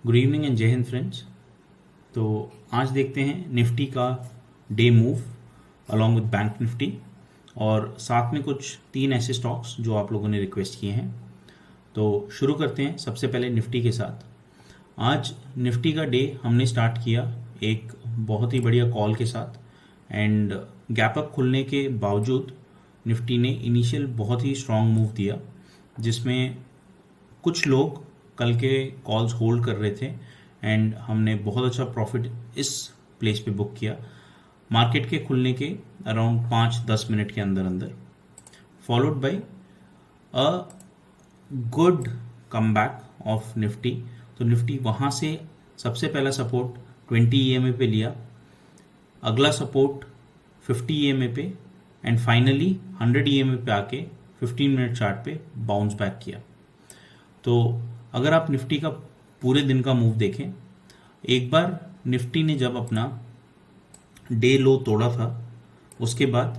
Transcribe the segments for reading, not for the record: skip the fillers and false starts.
Good evening and जय Hind friends. तो आज देखते हैं निफ्टी का day move along with bank Nifty और साथ में कुछ 3 ऐसे स्टॉक्स जो आप लोगों ने रिक्वेस्ट किए हैं। तो शुरू करते हैं सबसे पहले निफ्टी के साथ। आज निफ्टी का डे हमने स्टार्ट किया एक बहुत ही बढ़िया कॉल के साथ एंड गैप अप खुलने के बावजूद निफ्टी ने इनिशियल बहुत ही स्ट्रांग मूव दिया, जिसमें कुछ लोग कल के कॉल्स होल्ड कर रहे थे एंड हमने बहुत अच्छा प्रॉफिट इस प्लेस पे बुक किया मार्केट के खुलने के अराउंड 5-10 मिनट के अंदर अंदर, followed by a good comeback of Nifty. तो निफ्टी वहाँ से सबसे पहला सपोर्ट 20 EMA पे लिया, अगला सपोर्ट 50 EMA पे एंड फाइनली 100 EMA पे आके 15 मिनट चार्ट पे बाउंस बैक किया। तो अगर आप निफ्टी का पूरे दिन का मूव देखें, एक बार निफ्टी ने जब अपना डे लो तोड़ा था उसके बाद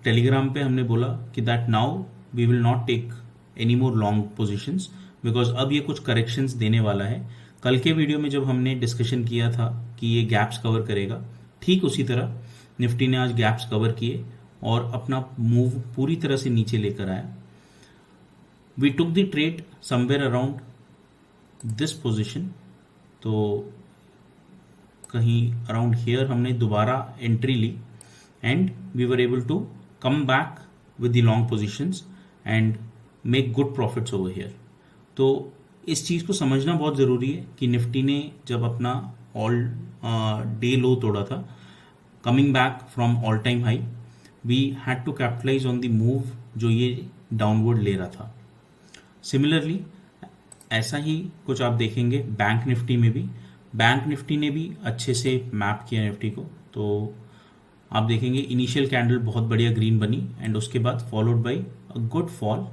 टेलीग्राम पे हमने बोला कि that now we will not take any more long positions because अब ये कुछ करेक्शंस देने वाला है। कल के वीडियो में जब हमने डिस्कशन किया था कि ये गैप्स कवर करेगा, ठीक उसी तरह निफ्टी ने आज गैप्स कवर किए और अपना मूव पूरी तरह से नीचे लेकर आया। We took the trade somewhere around this position, तो कहीं अराउंड हियर हमने दोबारा एंट्री ली and we were able to come back with the long positions and make good profits over here. तो इस चीज़ को समझना बहुत ज़रूरी है कि निफ्टी ने जब अपना ऑल डे लो तोड़ा था, coming back from all time high, we had to capitalize on the move जो ये डाउनवर्ड ले रहा था। सिमिलरली ऐसा ही कुछ आप देखेंगे बैंक निफ्टी में भी। बैंक निफ्टी ने भी अच्छे से मैप किया निफ्टी को, तो आप देखेंगे इनिशियल कैंडल बहुत बढ़िया ग्रीन बनी एंड उसके बाद followed by a good fall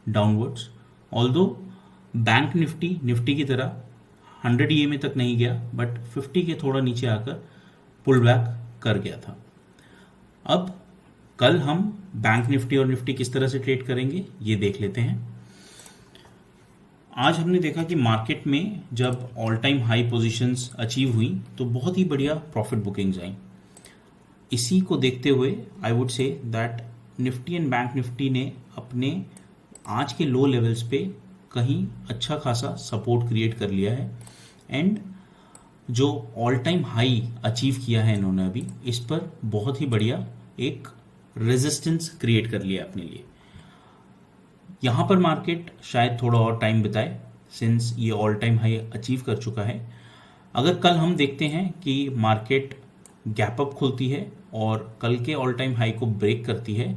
downwards. Although bank Nifty की तरह 100 EMA तक नहीं गया बट 50 के थोड़ा नीचे आकर पुल बैक कर गया था। अब कल हम बैंक निफ्टी और निफ्टी किस तरह से ट्रेड करेंगे ये देख लेते हैं। आज हमने देखा कि मार्केट में जब all time high positions achieve हुई तो बहुत ही बढ़िया प्रॉफिट बुकिंग्स आई। इसी को देखते हुए आई would say that Nifty and bank Nifty ने अपने आज के लो लेवल्स पे कहीं अच्छा खासा सपोर्ट क्रिएट कर लिया है एंड जो ऑल टाइम हाई अचीव किया है इन्होंने अभी, इस पर बहुत ही बढ़िया एक रेजिस्टेंस क्रिएट कर लिया अपने लिए। यहाँ पर मार्केट शायद थोड़ा और टाइम बिताए सिंस ये ऑल टाइम हाई अचीव कर चुका है। अगर कल हम देखते हैं कि मार्केट गैप अप खुलती है और कल के ऑल टाइम हाई को ब्रेक करती है,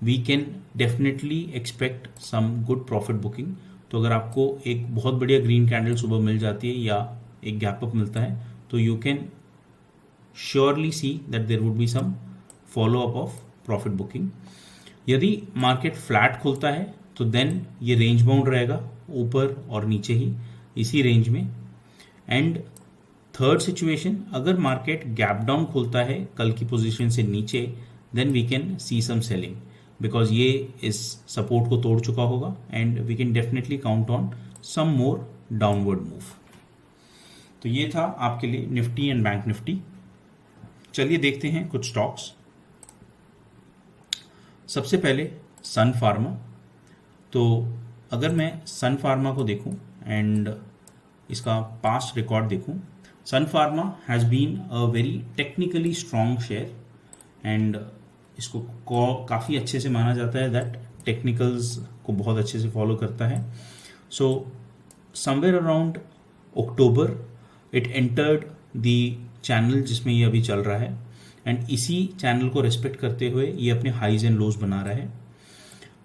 we can definitely expect some good profit booking. तो अगर आपको एक बहुत बढ़िया ग्रीन कैंडल सुबह मिल जाती है या एक गैप अप मिलता है तो you can surely see that there would be some follow up of profit booking. यदि मार्केट फ्लैट खुलता है तो देन ये रेंज बाउंड रहेगा ऊपर और नीचे ही इसी रेंज में। एंड थर्ड सिचुएशन, अगर मार्केट गैप डाउन खुलता है कल की पोजीशन से नीचे, then we can see some selling because ये इस सपोर्ट को तोड़ चुका होगा and we can definitely count on some more downward move. तो ये था आपके लिए निफ्टी एंड बैंक निफ्टी। चलिए देखते हैं कुछ स्टॉक्स। सबसे पहले सन फार्मा। तो अगर मैं सन फार्मा को देखूं एंड इसका पास्ट रिकॉर्ड देखूं, Sun Pharma has been a very technically strong share and इसको काफ़ी अच्छे से माना जाता है दैट टेक्निकल्स को बहुत अच्छे से फॉलो करता है। So somewhere around October it entered the channel जिसमें ये अभी चल रहा है एंड इसी चैनल को रेस्पेक्ट करते हुए ये अपने हाईज एंड लोज बना रहा है।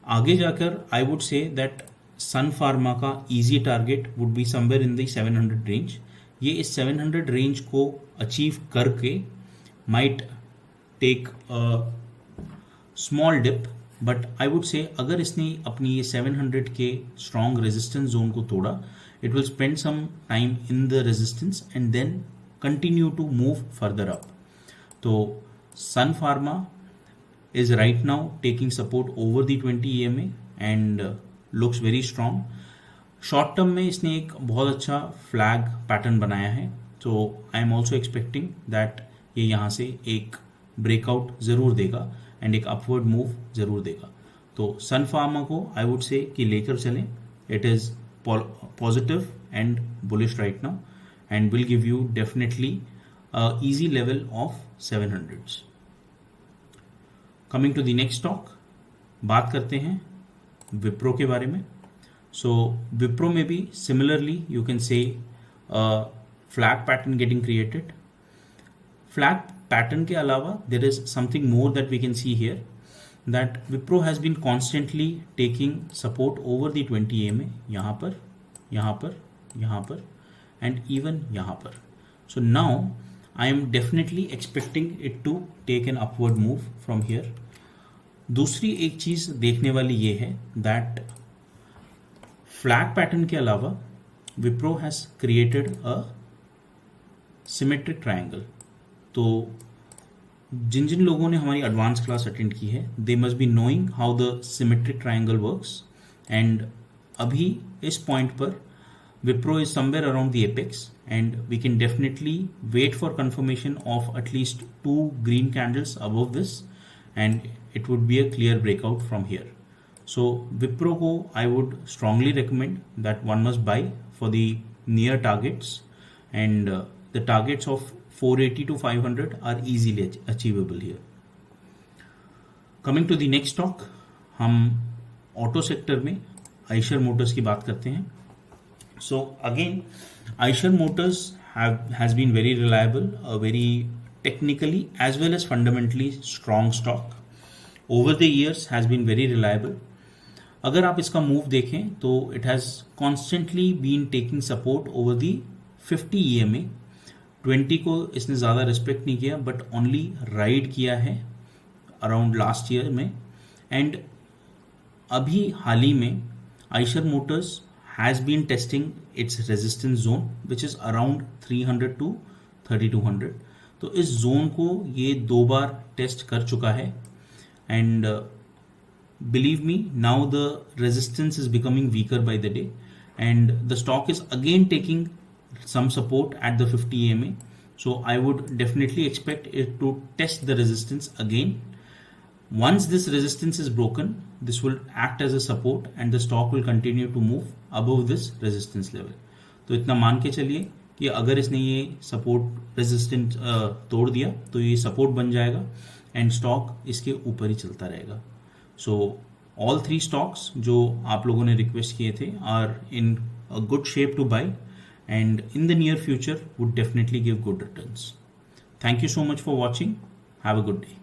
आगे जाकर I would say that Sun Pharma का easy target would be somewhere in the 700 range. ये इस 700 रेंज को अचीव करके might take a small dip, but I would say अगर इसने अपनी ये 700 के स्ट्रॉन्ग रेजिस्टेंस जोन को तोड़ा, it will spend some time in the resistance and then continue to move further up. तो Sun Pharma is right now taking support over the 20 EMA and looks very strong. Short term में इसने एक बहुत अच्छा flag pattern बनाया है, तो I am also expecting that ये यहाँ से एक ब्रेकआउट ज़रूर देगा एंड एक अपवर्ड मूव ज़रूर देगा। तो सन फार्मा को आई वुड से कि लेकर चलें, it is positive and bullish right now and will give you definitely easy level of 700s। Coming to the next stock, बात करते हैं विप्रो के बारे में। सो विप्रो में भी similarly you can see flag pattern getting created. Flag pattern के अलावा there is something more that we can see here, that Wipro has been constantly taking support over the 20 EMA, यहाँ पर, यहाँ पर, यहाँ पर एंड इवन यहाँ पर। So now I am definitely expecting it to take an upward move from here। दूसरी एक चीज देखने वाली ये है दैट फ्लैग पैटर्न के अलावा Wipro has created a symmetric triangle. तो जिन जिन लोगों ने हमारी एडवांस क्लास अटेंड की है, they must be knowing how the symmetric triangle works and अभी इस पॉइंट पर Wipro is somewhere around the apex and we can definitely wait for confirmation of at least 2 green candles above this and it would be a clear breakout from here। So Wipro ko I would strongly recommend that one must buy for the near targets and the targets of 480 to 500 are easily achievable here। Coming to the next stock, हम auto sector में Eicher Motors की बात करते हैं। So again, Eicher Motors has been very reliable, a very technically as well as fundamentally strong stock. Over the years has been very reliable. अगर आप इसका move देखें तो it has constantly been taking support over the 50 EMA। 20 को इसने ज़्यादा respect नहीं किया बट ओनली राइड किया है अराउंड लास्ट ईयर में। एंड अभी हाल ही में Eicher Motors has been testing its resistance zone which is around 300 to 3200। तो इस जोन को ये 2 बार टेस्ट कर चुका है and believe me, now the resistance is becoming weaker by the day and the stock is again taking some support at the 50 EMA। So I would definitely expect it to test the resistance again। Once this resistance is broken, this will act as a support and the stock will continue to move above this resistance level। तो इतना मान के चलिए कि अगर इसने ये support resistance तोड़ दिया तो ये सपोर्ट बन जाएगा एंड स्टॉक इसके ऊपर ही चलता रहेगा। सो ऑल 3 स्टॉक्स जो आप लोगों ने रिक्वेस्ट किए थे are in a good shape to buy and in the near future would definitely give good returns. Thank you so much for watching, have a good day.